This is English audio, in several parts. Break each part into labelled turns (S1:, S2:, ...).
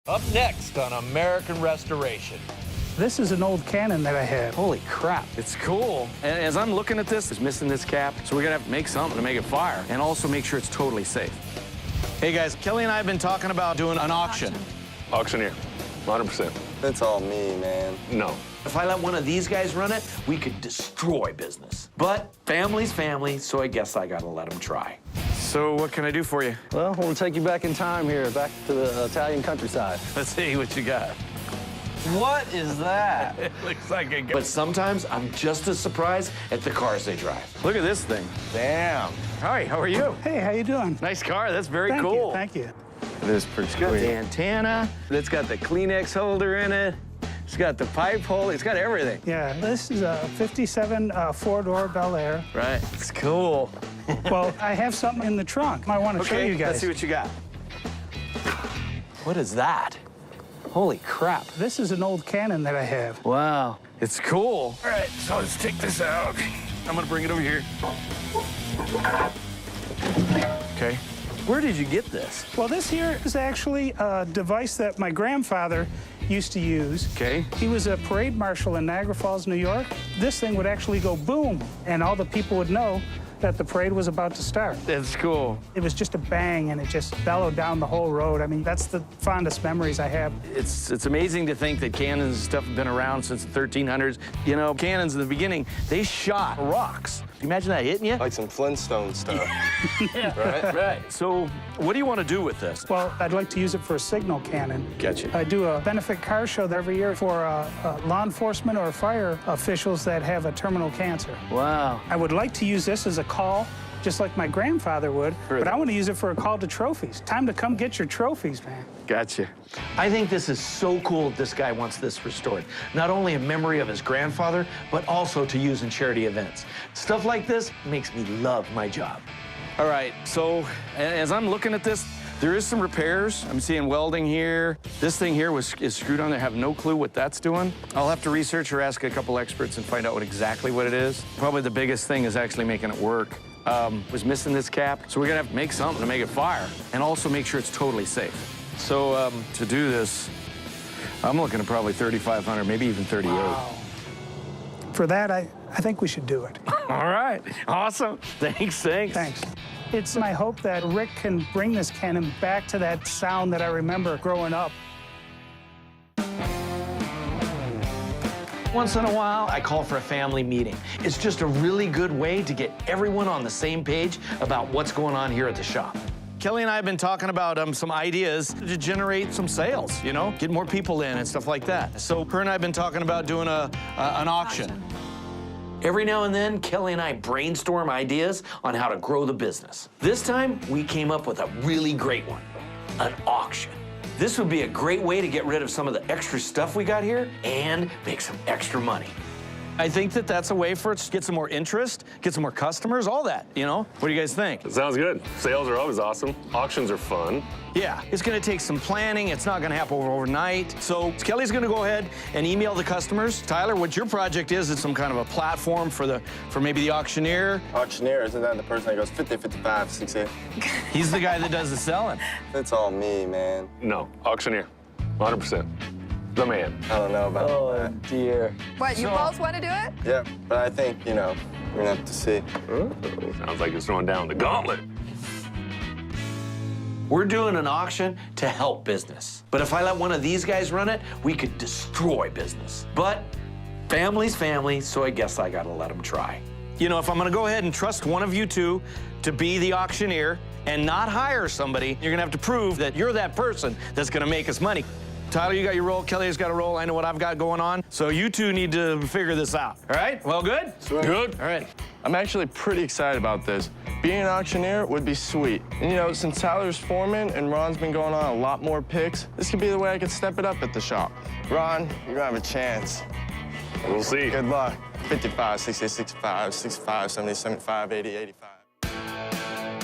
S1: Up next on American Restoration.
S2: This is an old cannon that I have.
S3: Holy crap, it's cool. And as I'm looking at this, it's missing this cap, so we're gonna have to make something to make it fire and also make sure it's totally safe. Hey guys, Kelly and I have been talking about doing an auction.
S4: Auctioneer, 100%.
S5: That's all me, man.
S4: No.
S1: If I let one of these guys run it, we could destroy business. But family's family, so I guess I gotta let them try.
S3: So what can I do for you?
S6: Well, we'll take you back in time here, back to the Italian countryside.
S3: Let's see what you got.
S6: What is that?
S3: It looks like a
S1: But sometimes I'm just as surprised at the cars they drive.
S3: Look at this thing.
S6: Damn.
S3: Hi, how are you?
S2: Hey, how you doing?
S3: Nice car, that's very
S2: Thank
S3: cool.
S2: you, thank you.
S6: It is pretty
S3: It's got
S6: sweet.
S3: the antenna, it's got the Kleenex holder in it, it's got the pipe holder, it's got everything.
S2: Yeah, this is a 57 four-door Bel Air.
S3: Right, it's cool.
S2: Well, I have something in the trunk I want to show you guys.
S3: Let's see what you got. What is that? Holy crap.
S2: This is an old cannon that I have.
S3: Wow, it's cool. All right, so let's take this out. I'm gonna bring it over here. Okay. Where did you get this?
S2: Well, this here is actually a device that my grandfather used to use.
S3: Okay.
S2: He was a parade marshal in Niagara Falls, New York. This thing would actually go boom, and all the people would know that the parade was about to start.
S3: That's cool.
S2: It was just a bang, and it just bellowed down the whole road. I mean, that's the fondest memories I have.
S3: It's amazing to think that cannons and stuff have been around since the 1300s. You know, cannons in the beginning, they shot rocks. Can you imagine that hitting you?
S5: Like some Flintstone stuff.
S3: Right. So what do you want to do with this?
S2: Well, I'd like to use it for a signal cannon.
S3: Gotcha.
S2: I do a benefit car show every year for law enforcement or fire officials that have a terminal cancer.
S3: Wow.
S2: I would like to use this as a call, just like my grandfather would, but I want to use it for a call to trophies. Time to come get your trophies, man.
S3: Gotcha.
S1: I think this is so cool that this guy wants this restored. Not only a memory of his grandfather, but also to use in charity events. Stuff like this makes me love my job.
S3: All right, so as I'm looking at this, there is some repairs. I'm seeing welding here. This thing here is screwed on there. I have no clue what that's doing. I'll have to research or ask a couple experts and find out exactly what it is. Probably the biggest thing is actually making it work. Was missing this cap, so we're gonna have to make something to make it fire and also make sure it's totally safe. So to do this, I'm looking at probably 3,500, maybe even 38.
S2: Wow. For that, I think we should do it.
S3: All right, awesome. Thanks.
S2: Thanks. It's my hope that Rick can bring this cannon back to that sound that I remember growing up.
S1: Once in a while, I call for a family meeting. It's just a really good way to get everyone on the same page about what's going on here at the shop.
S3: Kelly and I have been talking about some ideas to generate some sales, you know, get more people in and stuff like that. So her and I have been talking about doing an auction.
S1: Every now and then, Kelly and I brainstorm ideas on how to grow the business. This time, we came up with a really great one, an auction. This would be a great way to get rid of some of the extra stuff we got here and make some extra money.
S3: I think that that's a way for us to get some more interest, get some more customers, all that, you know? What do you guys think?
S4: It sounds good. Sales are always awesome. Auctions are fun.
S3: Yeah, it's gonna take some planning. It's not gonna happen overnight. So Kelly's gonna go ahead and email the customers. Tyler, what your project is some kind of a platform for maybe the auctioneer.
S5: Auctioneer, isn't that the person that goes 50, 55, 60?
S3: He's the guy that does the selling.
S5: That's all me, man.
S4: No. Auctioneer, 100%. The man.
S5: I don't know about
S6: Oh, dear.
S7: What, you both want to do it?
S5: Yeah, but I think, you know, we're gonna have to see.
S4: Sounds like it's throwing down the gauntlet.
S1: We're doing an auction to help business. But if I let one of these guys run it, we could destroy business. But family's family, so I guess I gotta let them try.
S3: You know, if I'm gonna go ahead and trust one of you two to be the auctioneer and not hire somebody, you're gonna have to prove that you're that person that's gonna make us money. Tyler, you got your role, Kelly's got a role, I know what I've got going on. So you two need to figure this out, all right? Well, good?
S4: Good.
S3: All right.
S8: I'm actually pretty excited about this. Being an auctioneer would be sweet. And you know, since Tyler's foreman and Ron's been going on a lot more picks, this could be the way I could step it up at the shop. Ron, you're gonna have a chance.
S4: We'll see.
S8: Good luck. 55, 60, 65, 65, 70, 75, 80, 85.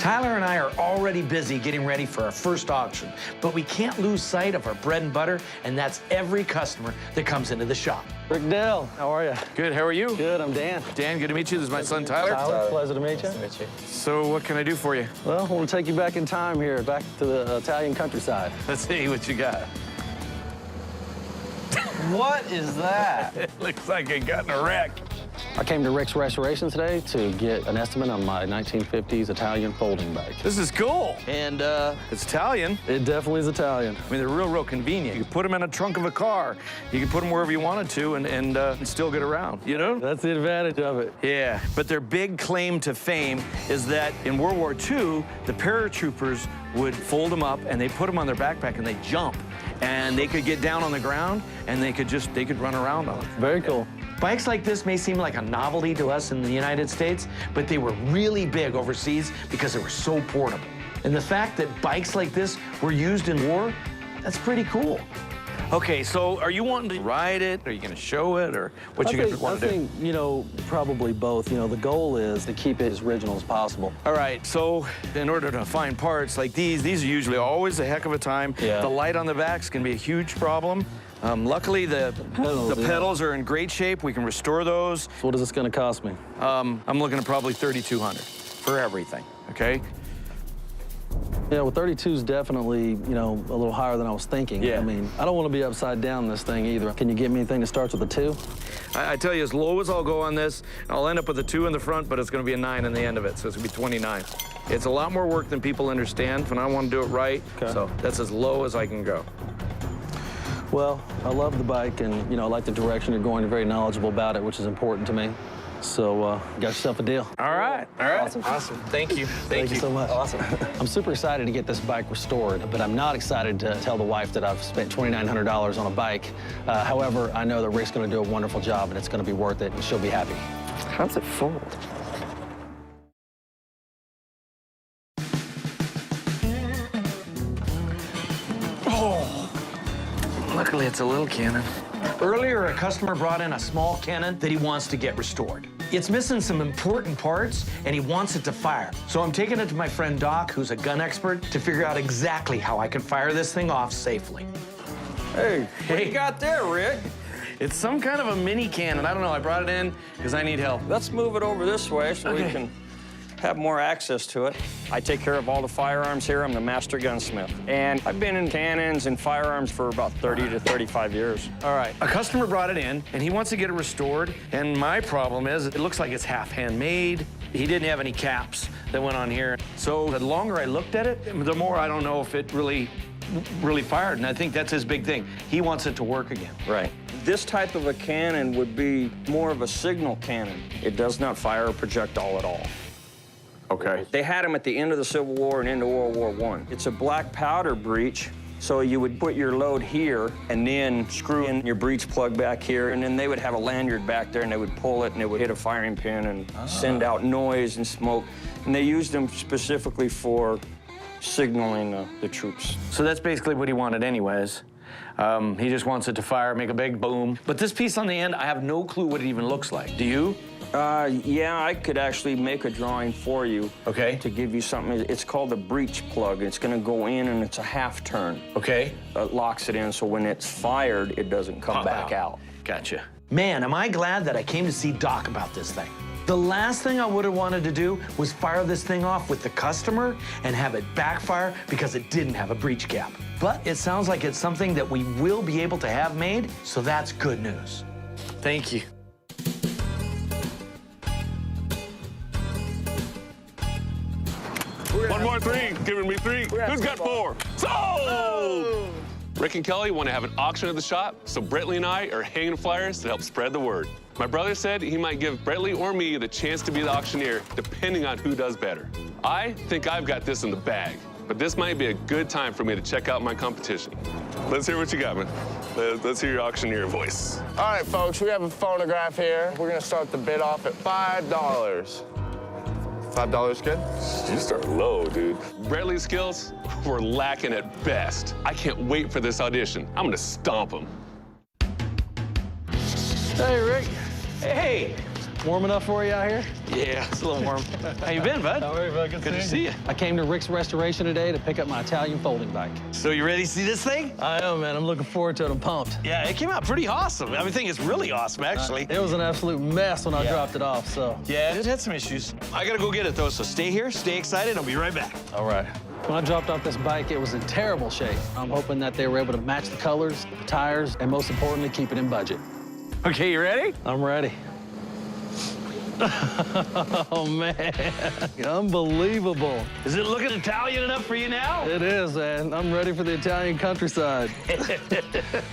S1: Tyler and I are already busy getting ready for our first auction, but we can't lose sight of our bread and butter, and that's every customer that comes into the shop.
S6: Rick Dell, how are you?
S3: Good, how are you?
S6: Good, I'm Dan.
S3: Dan, good to meet you. This is my son, Tyler.
S6: Tyler, pleasure to meet you.
S3: So what can I do for you?
S6: Well, we'll take you back in time here, back to the Italian countryside.
S3: Let's see what you got.
S6: What is that?
S3: It looks like it got in a wreck.
S6: I came to Rick's Restoration today to get an estimate on my 1950s Italian folding bike.
S3: This is cool. And it's Italian.
S6: It definitely is Italian.
S3: I mean, they're real convenient. You can put them in a trunk of a car. You can put them wherever you wanted to and still get around, you know?
S6: That's the advantage of it.
S3: Yeah, but their big claim to fame is that in World War II, the paratroopers would fold them up and they put them on their backpack and they jump. And they could get down on the ground and they could run around on them.
S6: Very cool.
S1: Bikes like this may seem like a novelty to us in the United States, but they were really big overseas because they were so portable. And the fact that bikes like this were used in war, that's pretty cool.
S3: Okay, so are you wanting to ride it? Are you going to show it? Or what you going to want to do?
S6: I think, you know, probably both. You know, the goal is to keep it as original as possible.
S3: All right, so in order to find parts like these are usually always a heck of a time.
S6: Yeah.
S3: The light on the back's going to be a huge problem. Luckily, the pedals are in great shape. We can restore those.
S6: So what is this going to cost me?
S3: I'm looking at probably $3,200 for everything, okay?
S6: Yeah, well, 32 is definitely, you know, a little higher than I was thinking.
S3: Yeah.
S6: I mean, I don't want to be upside down this thing either. Can you get me anything that starts with a 2?
S3: I tell you, as low as I'll go on this, I'll end up with a 2 in the front, but it's going to be a 9 in the end of it, so it's going to be 29. It's a lot more work than people understand, and I want to do it right,
S6: Okay.
S3: so that's as low as I can go.
S6: Well, I love the bike, and, you know, I like the direction you're going. You're very knowledgeable about it, which is important to me. So, got yourself a deal.
S3: All right. Awesome. Thank you.
S6: Thank you so much. Awesome. I'm super excited to get this bike restored, but I'm not excited to tell the wife that I've spent $2,900 on a bike. However, I know that Rick's going to do a wonderful job, and it's going to be worth it, and she'll be happy.
S5: How's it fold?
S3: Luckily, it's a little cannon.
S1: Earlier, a customer brought in a small cannon that he wants to get restored. It's missing some important parts, and he wants it to fire. So I'm taking it to my friend Doc, who's a gun expert, to figure out exactly how I can fire this thing off safely.
S3: Hey, what you got there, Rick? It's some kind of a mini cannon. I don't know. I brought it in because I need help.
S7: Let's move it over this way so we can have more access to it. I take care of all the firearms here. I'm the master gunsmith. And I've been in cannons and firearms for about 30 to 35 years.
S3: All right. A customer brought it in, and he wants to get it restored. And my problem is it looks like it's half handmade. He didn't have any caps that went on here. So the longer I looked at it, the more I don't know if it really fired. And I think that's his big thing. He wants it to work again.
S7: Right. This type of a cannon would be more of a signal cannon. It does not fire a projectile at all.
S3: Okay.
S7: They had them at the end of the Civil War and into World War I. It's a black powder breech, so you would put your load here and then screw in your breech plug back here, and then they would have a lanyard back there, and they would pull it, and it would hit a firing pin and send out noise and smoke. And they used them specifically for signaling the troops.
S3: So that's basically what he wanted anyways. He just wants it to fire, make a big boom. But this piece on the end, I have no clue what it even looks like. Do you?
S7: Yeah, I could actually make a drawing for you.
S3: Okay.
S7: To give you something. It's called a breech plug. It's going to go in, and it's a half turn.
S3: Okay.
S7: It locks it in, so when it's fired, it doesn't come back out.
S3: Gotcha.
S1: Man, am I glad that I came to see Doc about this thing. The last thing I would have wanted to do was fire this thing off with the customer and have it backfire because it didn't have a breech cap. But it sounds like it's something that we will be able to have made, so that's good news.
S3: Thank you.
S4: One more 3, giving me 3. Who's got 4? So! Rick and Kelly want to have an auction at the shop, so Brettley and I are hanging flyers to help spread the word. My brother said he might give Brettley or me the chance to be the auctioneer, depending on who does better. I think I've got this in the bag, but this might be a good time for me to check out my competition. Let's hear what you got, man. Let's hear your auctioneer voice.
S8: All right, folks, we have a phonograph here. We're gonna start the bid off at $5. $5 good?
S4: You start low, dude. Bradley's skills were lacking at best. I can't wait for this audition. I'm gonna stomp him.
S6: Hey, Rick.
S1: Hey!
S6: Warm enough for you out here?
S3: Yeah, it's a little warm. How you been, bud?
S6: How are you, bud?
S3: Good to see you.
S6: I came to Rick's Restoration today to pick up my Italian folding bike.
S3: So you ready to see this thing?
S6: I am, man. I'm looking forward to it. I'm pumped.
S3: Yeah, it came out pretty awesome. Everything is really awesome, actually.
S6: It was an absolute mess when I dropped it off, so.
S3: Yeah, it had some issues. I gotta go get it, though, so stay here, stay excited. I'll be right back.
S6: All right. When I dropped off this bike, it was in terrible shape. I'm hoping that they were able to match the colors, the tires, and most importantly, keep it in budget.
S3: Okay, you ready?
S6: I'm ready. Oh, man. Unbelievable.
S3: Is it looking Italian enough for you now?
S6: It is, man. I'm ready for the Italian countryside.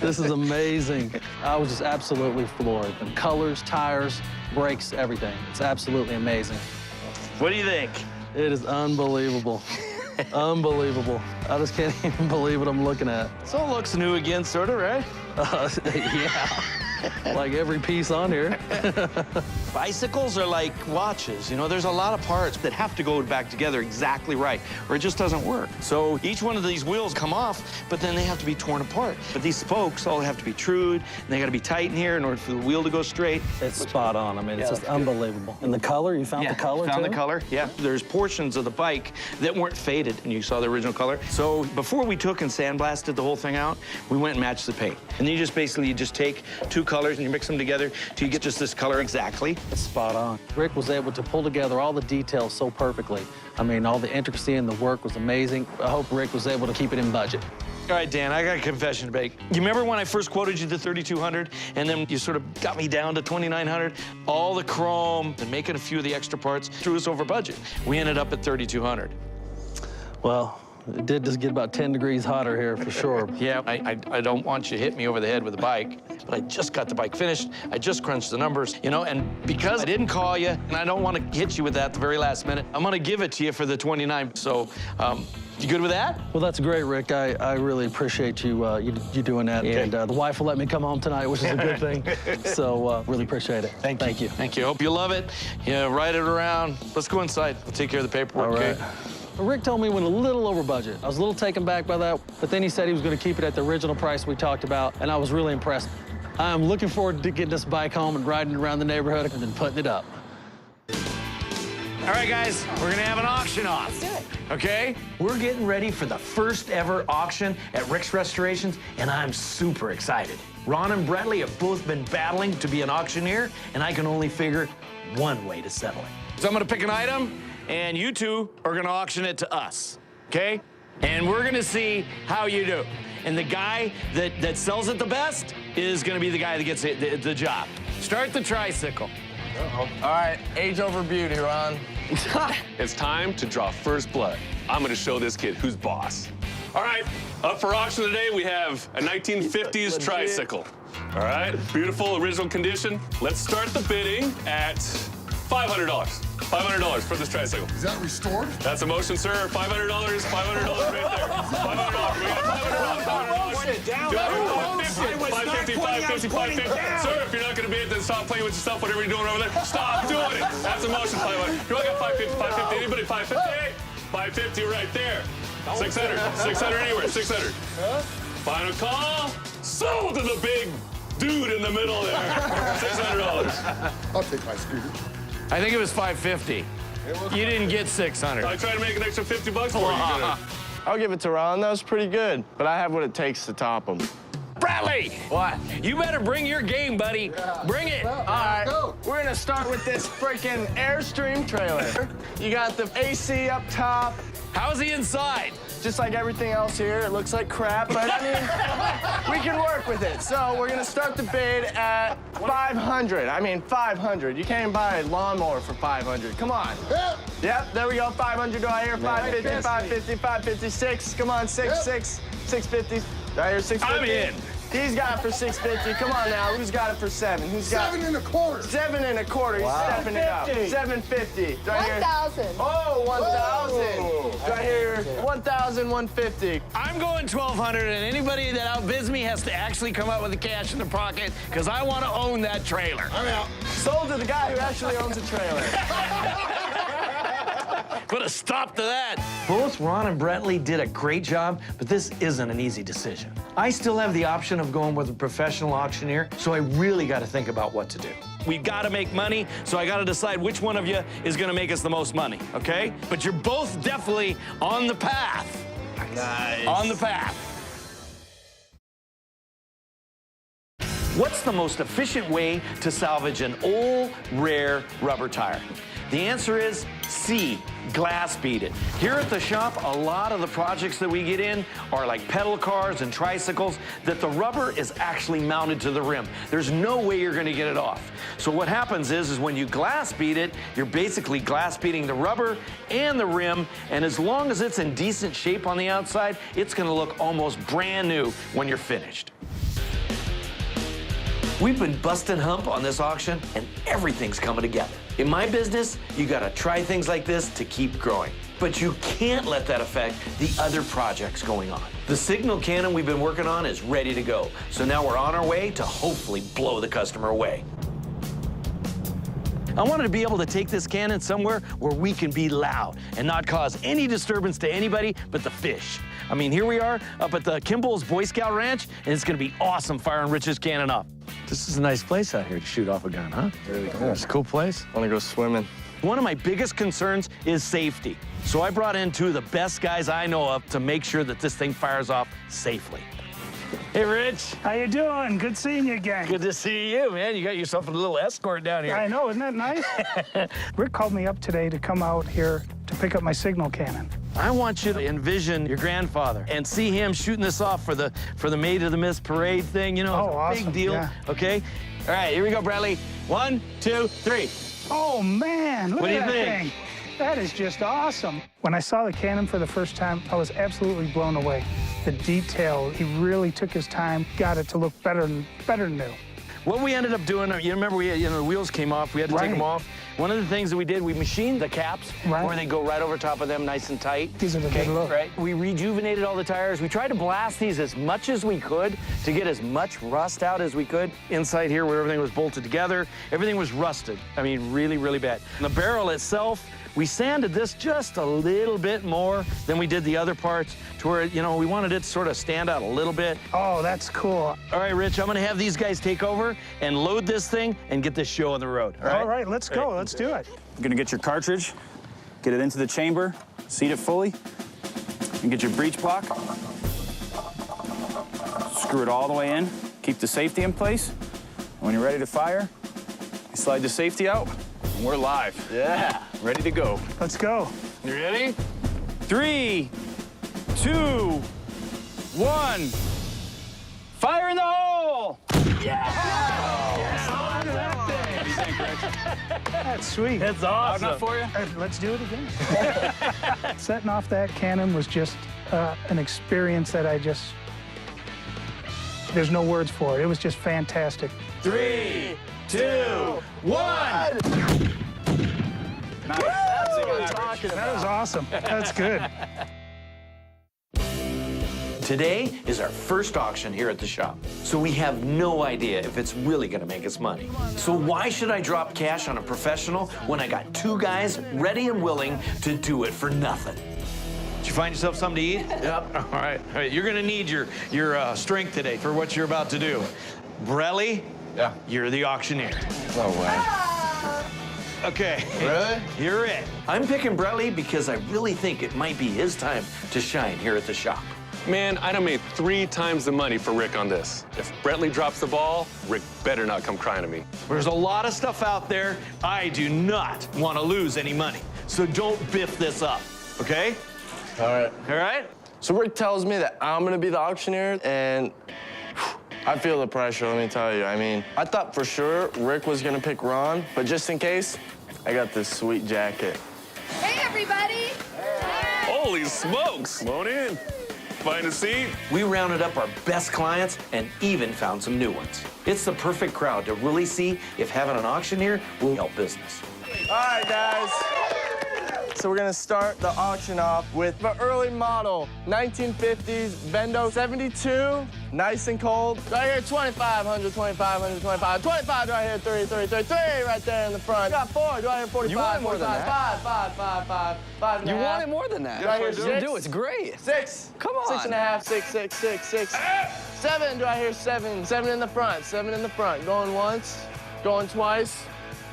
S6: This is amazing. I was just absolutely floored. The colors, tires, brakes, everything. It's absolutely amazing.
S3: What do you think?
S6: It is unbelievable. Unbelievable. I just can't even believe what I'm looking at.
S3: So it looks new again, sort of, right?
S6: Yeah. Like every piece on here.
S3: Bicycles are like watches. You know, there's a lot of parts that have to go back together exactly right, or it just doesn't work. So each one of these wheels come off, but then they have to be torn apart. But these spokes all have to be trued, and they got to be tight in here in order for the wheel to go straight.
S6: It's spot on. I mean, it's just unbelievable. And the color, you found the color
S3: found
S6: too?
S3: the color, yeah. There's portions of the bike that weren't faded, and you saw the original color. So before we took and sandblasted the whole thing out, we went and matched the paint. And then you just take two colors and you mix them together till you get just this color exactly.
S6: It's spot on. Rick was able to pull together all the details so perfectly. I mean, all the intricacy and the work was amazing. I hope Rick was able to keep it in budget.
S3: All right, Dan, I got a confession to make. You remember when I first quoted you the 3,200, and then you sort of got me down to 2,900? All the chrome and making a few of the extra parts threw us over budget. We ended up at 3,200.
S6: Well, it did just get about 10 degrees hotter here for sure.
S3: Yeah, I don't want you to hit me over the head with the bike, but I just got the bike finished. I just crunched the numbers, you know, and because I didn't call you, and I don't want to hit you with that at the very last minute, I'm going to give it to you for the 29. So, you good with that?
S6: Well, that's great, Rick. I really appreciate you you doing that.
S3: Okay.
S6: And the wife will let me come home tonight, which is a good thing. So really appreciate it. Thank you.
S3: Thank you. Hope you love it. Yeah, ride it around. Let's go inside. We'll take care of the paperwork,
S6: All right.
S3: okay?
S6: Rick told me we went a little over budget. I was a little taken back by that, but then he said he was going to keep it at the original price we talked about, and I was really impressed. I'm looking forward to getting this bike home and riding around the neighborhood and then putting it up.
S3: All right, guys, we're gonna have an auction off.
S9: Let's do it.
S3: Okay?
S1: We're getting ready for the first ever auction at Rick's Restorations, and I'm super excited. Ron and Bradley have both been battling to be an auctioneer, and I can only figure one way to settle it.
S3: So I'm gonna pick an item, and you two are gonna auction it to us, okay? And we're gonna see how you do. And the guy that sells it the best is gonna be the guy that gets the job. Start the tricycle.
S8: All right, age over beauty, Ron.
S4: It's time to draw first blood. I'm gonna show this kid who's boss. All right, up for auction today, we have a 1950s tricycle. All right, beautiful original condition. Let's start the bidding at $500. $500 for this tricycle.
S10: Is that restored?
S4: That's a motion, sir. $500, $500 right there. $500. We got $500.
S10: Sit down.
S4: 550, 550, 550. Sir, if you're not gonna bid, then stop playing with yourself, whatever you're doing over there. Stop doing it. That's a motion, 500. You all got 550, 550. Anybody 550? 550 right there. 600, 600 anywhere, 600. Final call. Sold to the big dude in the middle there. $600.
S10: I'll take my scooter.
S3: I think it was 550. You didn't get 600.
S4: I try to make an extra 50 bucks for you.
S8: I'll give it to Ron. That was pretty good, but I have what it takes to top him.
S3: Bradley! What? You better bring your game, buddy. Bring it.
S8: All right, we're gonna start with this freaking Airstream trailer. You got the AC up top.
S3: How's the inside?
S8: Just like everything else here, it looks like crap, but I mean, we can work with it. So we're gonna start the bid at 500. I mean, 500. You can't buy a lawnmower for 500. Come on. Yep, there we go. 500. Do I hear 550, 550, 556? Come on, 650. Do I hear 650?
S3: I'm in.
S8: He's got it for 650. Come on now. Who's got it for 7? Who's got
S10: 7 1/4.
S8: 7 1/4. He's stepping it up. 750. Do I hear?
S9: 1,000.
S8: Oh, 1,000. Do I hear 1,150?
S3: I'm going 1,200, and anybody that outbids me has to actually come out with the cash in their pocket, because I want to own that trailer.
S10: I'm out.
S8: Sold to the guy who actually owns a trailer.
S3: Put a stop to that.
S1: Both Ron and Bradley did a great job, but this isn't an easy decision. I still have the option of going with a professional auctioneer, so I really got to think about what to do.
S3: We've got to make money, so I got to decide which one of you is going to make us the most money, okay? But you're both definitely on the path.
S8: Nice.
S3: On the path. What's the most efficient way to salvage an old, rare rubber tire?
S1: The answer is C, glass bead it. Here at the shop, a lot of the projects that we get in are like pedal cars and tricycles that the rubber is actually mounted to the rim. There's no way you're gonna get it off. So what happens is when you glass bead it, you're basically glass beading the rubber and the rim, and as long as it's in decent shape on the outside, it's gonna look almost brand new when you're finished. We've been busting hump on this auction, and everything's coming together. In my business, you gotta try things like this to keep growing. But you can't let that affect the other projects going on. The signal cannon we've been working on is ready to go. So now we're on our way to hopefully blow the customer away. I wanted to be able to take this cannon somewhere where we can be loud and not cause any disturbance to anybody but the fish. I mean, here we are up at the Kimball's Boy Scout Ranch, and it's gonna be awesome firing Rich's cannon up. This is a nice place out here to shoot off a gun, huh?
S8: Really cool.
S3: It's a cool place.
S8: Want to go swimming.
S1: One of my biggest concerns is safety. So I brought in two of the best guys I know of to make sure that this thing fires off safely. Hey, Rich.
S2: How you doing? Good seeing you again.
S1: Good to see you, man. You got yourself a little escort down here.
S2: I know, isn't that nice? Rick called me up today to come out here to pick up my signal cannon.
S1: I want you to envision your grandfather and see him shooting this off for the Maid of the Mist parade thing. You know,
S2: Oh,
S1: it's a
S2: awesome,
S1: big deal.
S2: yeah.
S1: Okay. All right, here we go, Bradley. 1, 2, 3.
S2: Oh, man, look
S1: What do
S2: at
S1: you
S2: that
S1: think?
S2: thing. That is just awesome. When I saw the cannon for the first time, I was absolutely blown away. The detail, he really took his time, got it to look better than new.
S1: What we ended up doing, you remember the wheels came off, we had to take
S2: Right.
S1: them off. One of the things that we did, we machined the caps
S2: Right.
S1: where they go right over top of them nice and tight.
S2: These are the good look.
S1: Right. We rejuvenated all the tires. We tried to blast these as much as we could to get as much rust out as we could. Inside here where everything was bolted together, everything was rusted. I mean, really, really bad. And the barrel itself, we sanded this just a little bit more than we did the other parts to where, you know, we wanted it to sort of stand out a little bit.
S2: Oh, that's cool.
S1: All right, Rich, I'm gonna have these guys take over and load this thing and get this show on the road.
S2: All right, let's go. Let's do it.
S9: You're gonna get your cartridge, get it into the chamber, seat it fully, and get your breech block. Screw it all the way in, keep the safety in place. When you're ready to fire, you slide the safety out, and we're live.
S8: Yeah.
S9: Ready to go.
S2: Let's go.
S8: You ready?
S9: 3, 2, 1. Fire in the hole!
S2: That's sweet.
S1: That's
S9: Loud
S1: awesome.
S9: enough for you?
S2: Let's do it again. Setting off that cannon was just an experience that there's no words for it. It was just fantastic.
S1: 3, 2, 1.
S2: That was awesome. That's good.
S1: Today is our first auction here at the shop, so we have no idea if it's really gonna make us money. So why should I drop cash on a professional when I got two guys ready and willing to do it for nothing? Did you find yourself something to eat? Yep. All right. You're gonna need your strength today for what you're about to do. Brelly,
S8: Yeah.
S1: you're the auctioneer.
S8: No way.
S1: Okay.
S8: Really?
S1: You're it. I'm picking Brelly because I really think it might be his time to shine here at the shop.
S4: Man, I done made 3 times the money for Rick on this. If Brentley drops the ball, Rick better not come crying to me.
S1: There's a lot of stuff out there. I do not want to lose any money. So don't biff this up, okay?
S8: All right.
S1: All right?
S8: So Rick tells me that I'm gonna be the auctioneer, and I feel the pressure, let me tell you. I mean, I thought for sure Rick was gonna pick Ron, but just in case, I got this sweet jacket.
S10: Hey, everybody!
S4: Holy smokes! Come on in. Find a seat.
S1: We rounded up our best clients and even found some new ones. It's the perfect crowd to really see if having an auctioneer will help business.
S8: All right, guys. So we're gonna start the auction off with the early model 1950s Vendo 72, nice and cold. Right here, 2,500, 2,500, 2,500, 25 right here, 30, 30, 30, 3 right there in the front. Got 4, do I hear 45?
S7: You wanted more than
S8: 45,
S7: that.
S8: 5, 5, 5, 5, 5 and a
S7: You
S8: half.
S7: wanted more than that.
S8: Do I hear 6?
S7: Do it's great.
S8: 6.
S7: Come on.
S8: 6 and a half, 6, 6, 6, 6. 7, do I hear 7? 7 in the front, 7 in the front. Going once, going twice.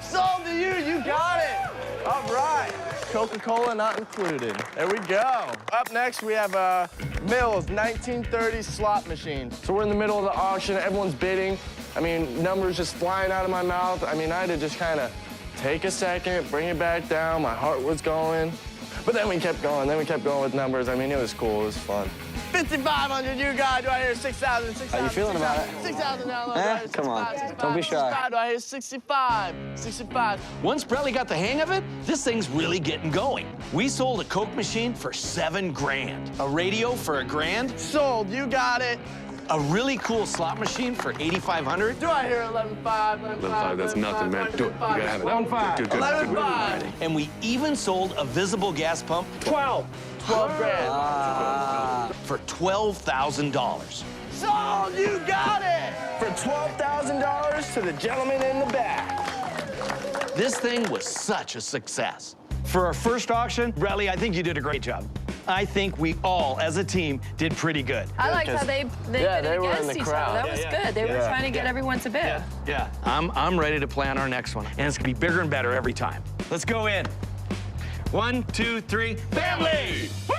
S8: Sold to you, you got it. All right. Coca-Cola not included. There we go. Up next, we have a Mills 1930 slot machine. So we're in the middle of the auction, everyone's bidding. I mean, numbers just flying out of my mouth. I mean, I had to just kind of take a second, bring it back down. My heart was going. But then we kept going. Then we kept going with numbers. I mean, it was cool. It was fun. 5,500, you got. Do I hear 6,000? 6,000.
S6: How you feeling about it?
S8: 6,000 down.
S6: Come on. Don't be shy.
S8: Do I hear 65? 65.
S1: Once Bradley got the hang of it, this thing's really getting going. We sold a Coke machine for $7 grand, a radio for $1 grand,
S8: Sold. You got it.
S1: a really cool slot machine for $8,500,
S8: Do I hear 11,500?
S4: 11.5, that's nothing, man. Do it. You gotta have it.
S8: 11,500.
S4: Good, good, good.
S8: 11,500.
S1: and we even sold a visible gas pump
S8: 12 grand.
S1: for $12,000.
S8: Sold. You got it. For $12,000 to the gentleman in the back.
S1: This thing was such a success. For our first auction, Bradley, I think you did a great job. I think we all, as a team, did pretty good.
S10: I liked how they
S8: Yeah,
S10: bid
S8: they were in
S10: against
S8: the
S10: each
S8: crowd.
S10: other. That was good. They were trying to get everyone to bid.
S1: Yeah. I'm ready to plan our next one, and it's gonna be bigger and better every time. Let's go in. 1, 2, 3, family! Woo!